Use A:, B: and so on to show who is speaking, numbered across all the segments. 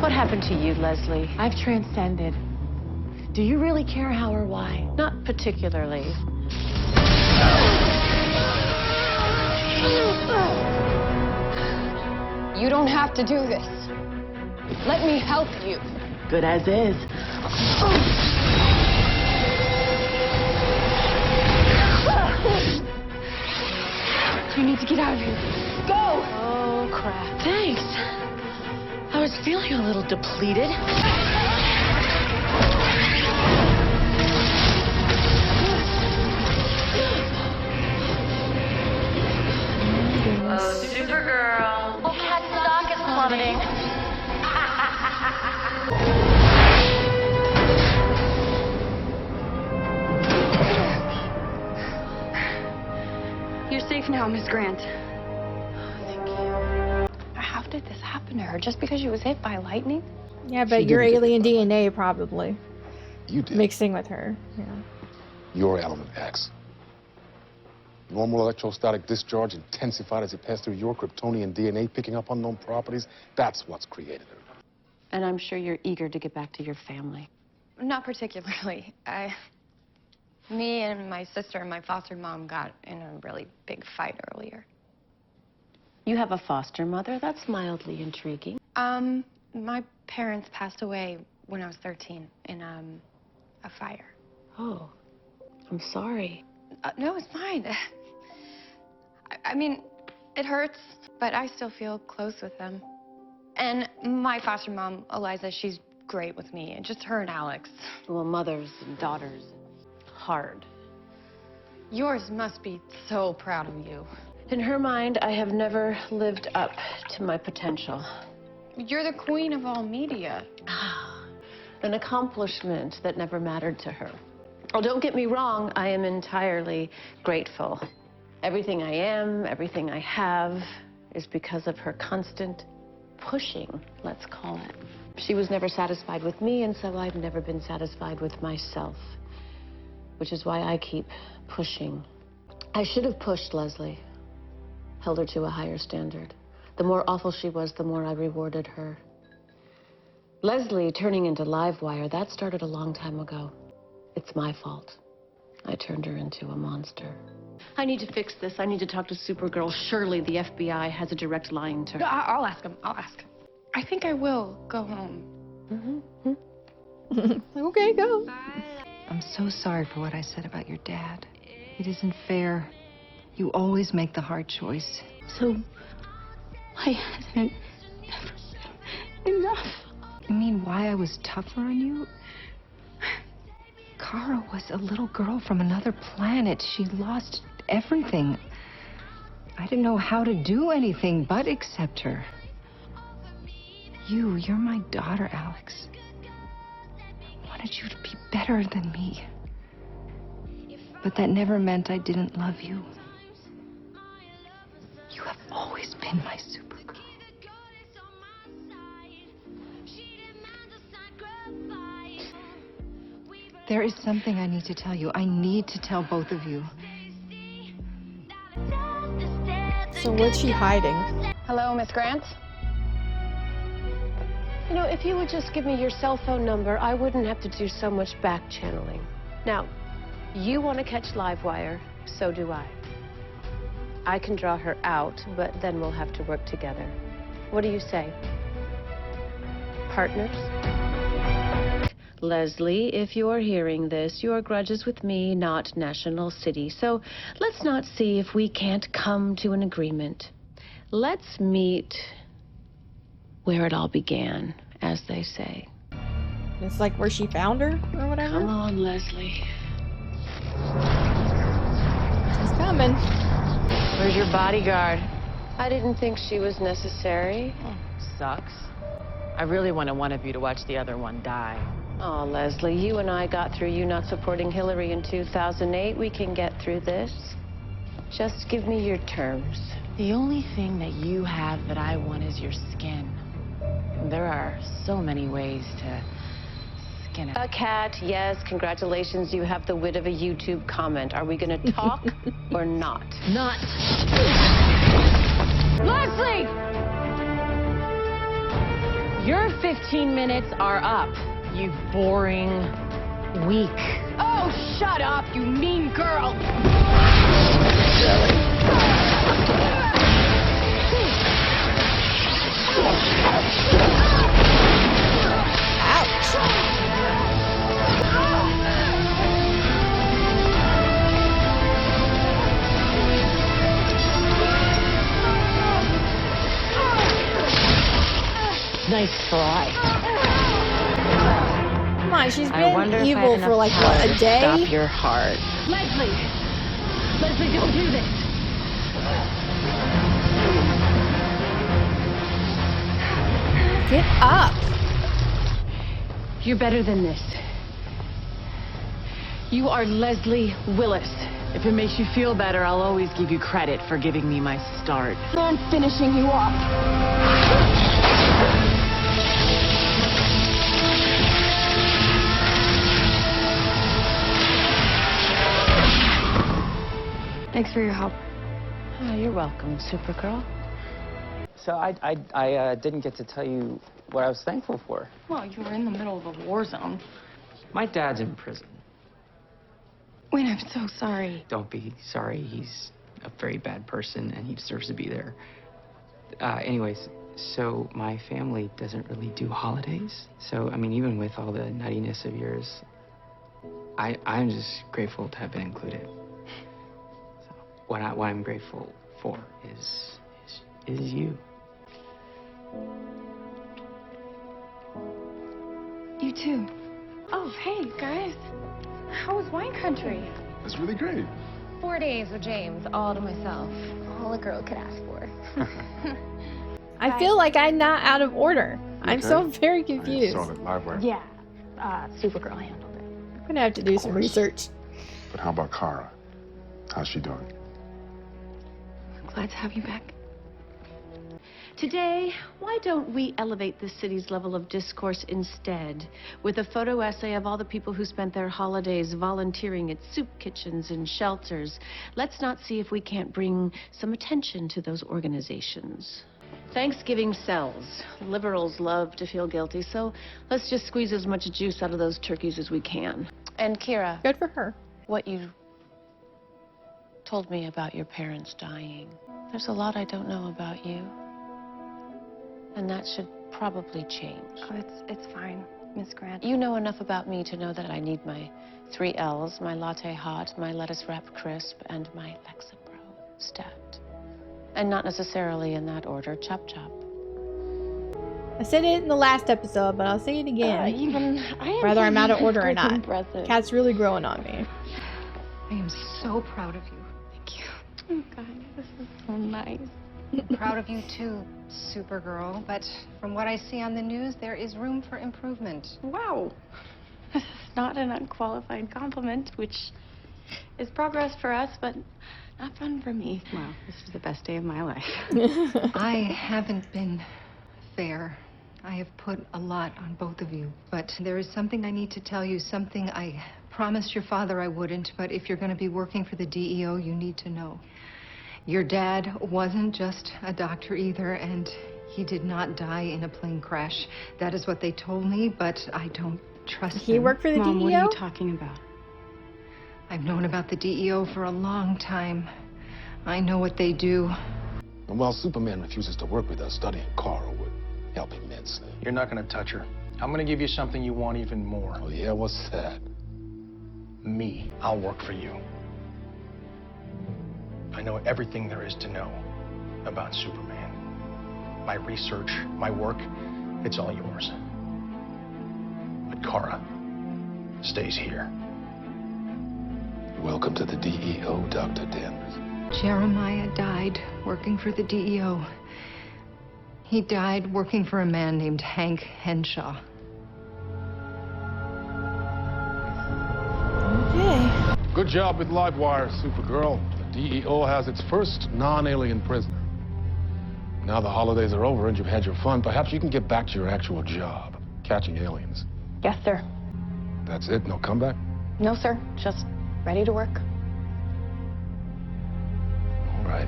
A: What happened to you, Leslie?
B: I've transcended.
A: Do you really care how or why? Not particularly.
C: You don't have to do this. Let me help you.
B: Good as is.
C: You need to get out of here. Go!
A: Oh, crap. Thanks. I was feeling a little depleted. Oh, Supergirl. Oh, cat stock is plummeting.
C: You're safe now, Miss Grant.
A: Thank you.
C: How did this happen to her? Just because she was hit by lightning?
D: Yeah, but your alien DNA probably
E: You did.
D: mixing with her. Yeah.
E: Your element X. Normal electrostatic discharge intensified as it passed through your Kryptonian DNA, picking up unknown properties. That's what's created her.
A: And I'm sure you're eager to get back to your family.
C: Not particularly. Me and my sister and my foster mom got in a really big fight earlier.
A: You have a foster mother? That's mildly intriguing.
C: My parents passed away when I was 13 in a fire.
A: Oh, I'm sorry.
C: No, it's fine. I mean, it hurts, but I still feel close with them. And my foster mom, Eliza, she's great with me, and just her and Alex.
A: Well, mothers and daughters, hard.
C: Yours must be so proud of you.
A: In her mind, I have never lived up to my potential.
C: You're the queen of all media.
A: An accomplishment that never mattered to her. Oh, don't get me wrong, I am entirely grateful. Everything I am, everything I have, is because of her constant pushing, let's call it. She was never satisfied with me, and so I've never been satisfied with myself. Which is why I keep pushing. I should have pushed Leslie, held her to a higher standard. The more awful she was, the more I rewarded her. Leslie turning into Livewire, that started a long time ago. It's my fault. I turned her into a monster. I need to fix this. I need to talk to Supergirl. Surely the FBI has a direct line to her.
C: I'll ask him. I'll ask him. I think I will go home.
D: Okay, go.
F: I'm so sorry for what I said about your dad. It isn't fair. You always make the hard choice.
C: So, why hasn't it never been enough?
F: You mean why I was tougher on you? Kara was a little girl from another planet. She lost everything. I didn't know how to do anything but accept her. You're my daughter, Alex. I wanted you to be better than me. But that never meant I didn't love you. You have always been my Supergirl. There is something I need to tell you. I need to tell both of you.
D: So what's she hiding?
C: Hello, Miss Grant?
A: You know, if you would just give me your cell phone number, I wouldn't have to do so much back channeling. Now, you want to catch Livewire, so do I. I can draw her out, but then we'll have to work together. What do you say? Partners? Leslie, if you're hearing this, your grudge is with me, not National City. So let's not see if we can't come to an agreement. Let's meet where it all began, as they say.
D: It's like where she found her or whatever.
A: Come on, Leslie.
D: She's coming.
A: Where's your bodyguard? I didn't think she was necessary.
B: Oh, sucks. I really wanted one of you to watch the other one die.
A: Oh, Leslie, you and I got through you not supporting Hillary in 2008. We can get through this. Just give me your terms.
B: The only thing that you have that I want is your skin. There are so many ways to skin it.
A: A cat, yes, congratulations. You have the wit of a YouTube comment. Are we going to talk or not?
B: Not.
A: Leslie!
B: Your 15 minutes are up, you boring weak. Oh, shut up, you mean girl! Nice try.
D: Come on, she's
B: I wonder
D: been
B: if I
D: evil
B: have
D: for like,
B: enough
D: what,
B: power
D: a
B: to
D: day?
B: Stop your heart.
A: Leslie! Leslie, don't do this!
D: Get up.
A: You're better than this. You are Leslie Willis.
B: If it makes you feel better, I'll always give you credit for giving me my start.
A: I'm finishing you off.
C: Thanks for your help.
A: Oh, you're welcome, Supergirl.
G: So I didn't get to tell you what I was thankful for.
C: Well, you were in the middle of a war zone.
G: My dad's in prison.
C: Wait, I'm so sorry.
G: Don't be sorry. He's a very bad person and he deserves to be there. Anyways, so my family doesn't really do holidays. So, I mean, even with all the nuttiness of yours, I'm just grateful to have been included. So what I'm grateful for is you.
C: You too. Oh, hey, guys. How was wine country?
E: That's really great.
C: 4 days with James, all to myself. All a girl could ask for.
D: I feel like I'm not out of order. I'm so
E: Okay.
D: very
E: I
D: confused.
E: saw that Livewire.
C: Yeah, Supergirl handled it.
D: I'm gonna have to do some
E: course.
D: research.
E: But how about Kara? How's she doing?
C: I'm glad to have you back.
A: Today, why don't we elevate the city's level of discourse instead with a photo essay of all the people who spent their holidays volunteering at soup kitchens and shelters? Let's not see if we can't bring some attention to those organizations. Thanksgiving sells. Liberals love to feel guilty, so let's just squeeze as much juice out of those turkeys as we can.
B: And Kira,
D: Good for her.
A: What you told me about your parents dying, there's a lot I don't know about you. And that should probably change.
C: Oh, it's fine, Miss Grant.
A: You know enough about me to know that I need my 3 L's, my latte hot, my lettuce wrap crisp, and my Lexapro stat. And not necessarily in that order, chop chop.
D: I said it in the last episode, but I'll say it again.
C: I am
D: Whether I'm out of order or
C: taking
D: not.
C: breath.
D: Cat's really growing on me.
F: I am so proud of you.
C: Thank you. Oh, God, this is so nice.
F: Proud of you too, Supergirl. But from what I see on the news, there is room for improvement.
C: Wow. This is not an unqualified compliment, which is progress for us, but not fun for me. Wow, this is the best day of my life.
F: I haven't been fair. I have put a lot on both of you. But there is something I need to tell you, something I promised your father I wouldn't. But if you're going to be working for the DEO, you need to know. Your dad wasn't just a doctor either, and he did not die in a plane crash. That is what they told me, but I don't trust
D: He
F: them.
D: worked for the
C: Mom,
D: DEO?
C: what are you talking about?
F: I've known about the DEO for a long time. I know what they do.
E: And while Superman refuses to work with us, studying Kara would help immensely.
H: You're not going to touch her. I'm going to give you something you want even more.
E: Oh, yeah? What's that?
H: Me. I'll work for you. I know everything there is to know about Superman. My research, my work, it's all yours. But Kara stays here.
E: Welcome to the DEO, Dr. Danvers.
F: Jeremiah died working for the DEO. He died working for a man named Hank Henshaw.
D: Okay.
E: Good job with Livewire, Supergirl. The DEO has its first non-alien prisoner. Now the holidays are over and you've had your fun, perhaps you can get back to your actual job, catching aliens.
C: Yes, sir.
E: That's it? No comeback?
C: No, sir. Just ready to work.
E: All right.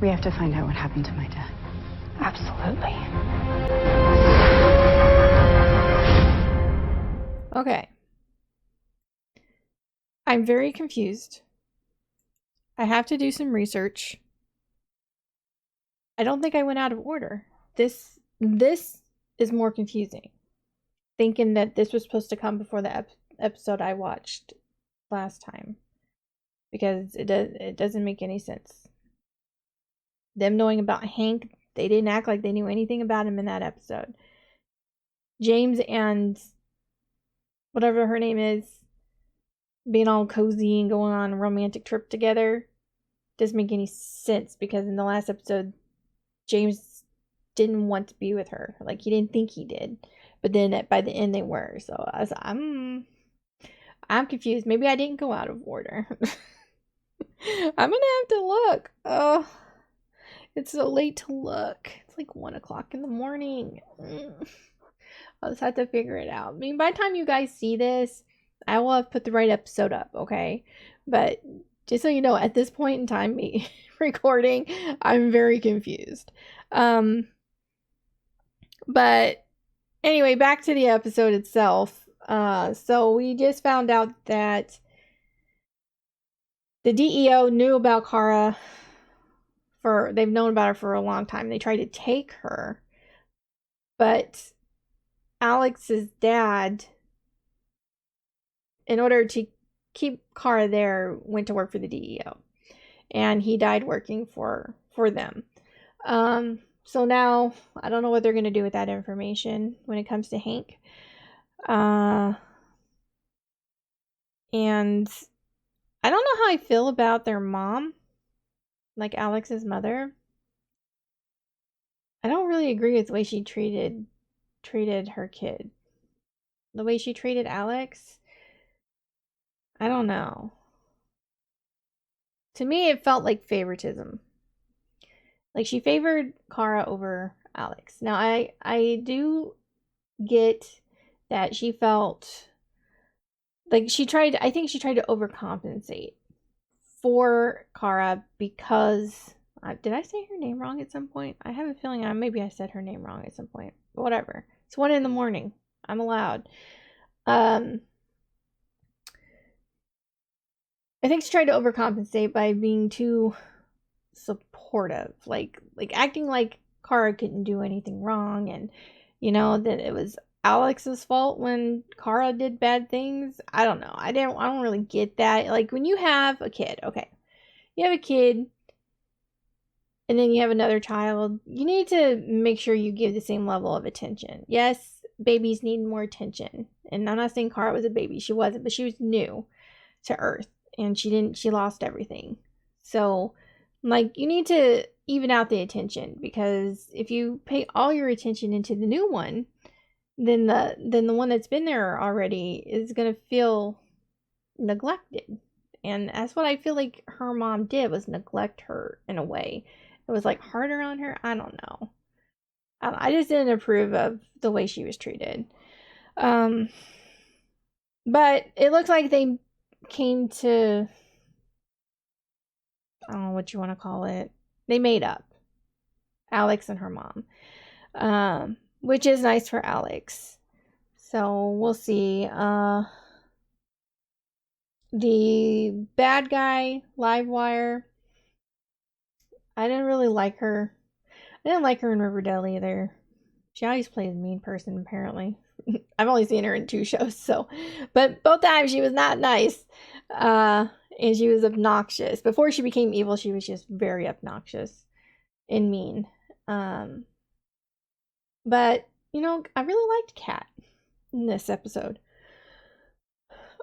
C: We have to find out what happened to my dad. Absolutely.
D: Okay. I'm very confused. I have to do some research. I don't think I went out of order. This is more confusing. Thinking that this was supposed to come before the episode I watched last time. Because it doesn't make any sense. Them knowing about Hank, they didn't act like they knew anything about him in that episode. James and whatever her name is, being all cozy and going on a romantic trip together, doesn't make any sense because in the last episode, James didn't want to be with her. Like, he didn't think he did. But then by the end, they were. So I'm confused. Maybe I didn't go out of order. I'm gonna have to look. Oh, it's so late to look. It's like 1 o'clock in the morning. I'll just have to figure it out. I mean, by the time you guys see this, I will have put the right episode up, okay? But just so you know, at this point in time, me recording, I'm very confused. But anyway, back to the episode itself. So we just found out that the DEO knew about Kara they've known about her for a long time. They tried to take her, but Alex's dad, in order to keep Kara there, went to work for the DEO, and he died working for them. So now I don't know what they're going to do with that information when it comes to Hank. And I don't know how I feel about their mom, like Alex's mother. I don't really agree with the way she treated her kid. The way she treated Alex, I don't know. To me, it felt like favoritism. Like, she favored Kara over Alex. Now, I do get that she felt like I think she tried to overcompensate for Kara because, did I say her name wrong at some point? I have a feeling maybe I said her name wrong at some point. But whatever. It's 1 a.m. I'm allowed. I think she tried to overcompensate by being too supportive, like acting like Kara couldn't do anything wrong, and that it was Alex's fault when Kara did bad things. I don't know. I don't really get that. Like, when you have a kid, okay, you have a kid and then you have another child, you need to make sure you give the same level of attention. Yes, babies need more attention, and I'm not saying Kara was a baby. She wasn't, but she was new to Earth, and she lost everything. So, like, you need to even out the attention, because if you pay all your attention into the new one, then the one that's been there already is going to feel neglected. And that's what I feel like her mom did, was neglect her in a way. It was like harder on her. I don't know. I just didn't approve of the way she was treated. But it looks like they came to, I don't know what you want to call it. They made up, Alex and her mom, which is nice for Alex. So we'll see. The bad guy, Livewire, I didn't really like her. I didn't like her in Riverdale either. She always plays a mean person, apparently. I've only seen her in 2 shows, so. But both times she was not nice. And she was obnoxious. Before she became evil, she was just very obnoxious and mean. But, I really liked Kat in this episode.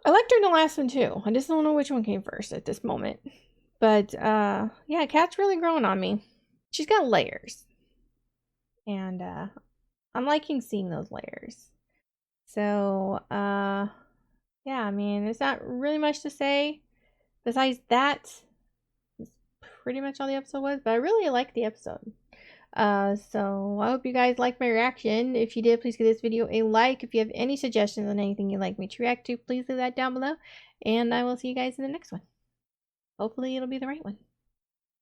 D: I liked her in the last one, too. I just don't know which one came first at this moment. But, yeah, Kat's really growing on me. She's got layers. And, I'm liking seeing those layers. So, yeah, I mean, there's not really much to say. Besides that, that's pretty much all the episode was. But I really liked the episode. So I hope you guys liked my reaction. If you did, please give this video a like. If you have any suggestions on anything you'd like me to react to, please leave that down below. And I will see you guys in the next one. Hopefully it'll be the right one.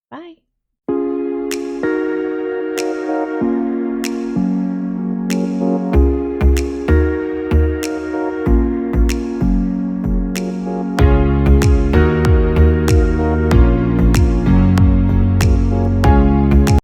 D: Bye.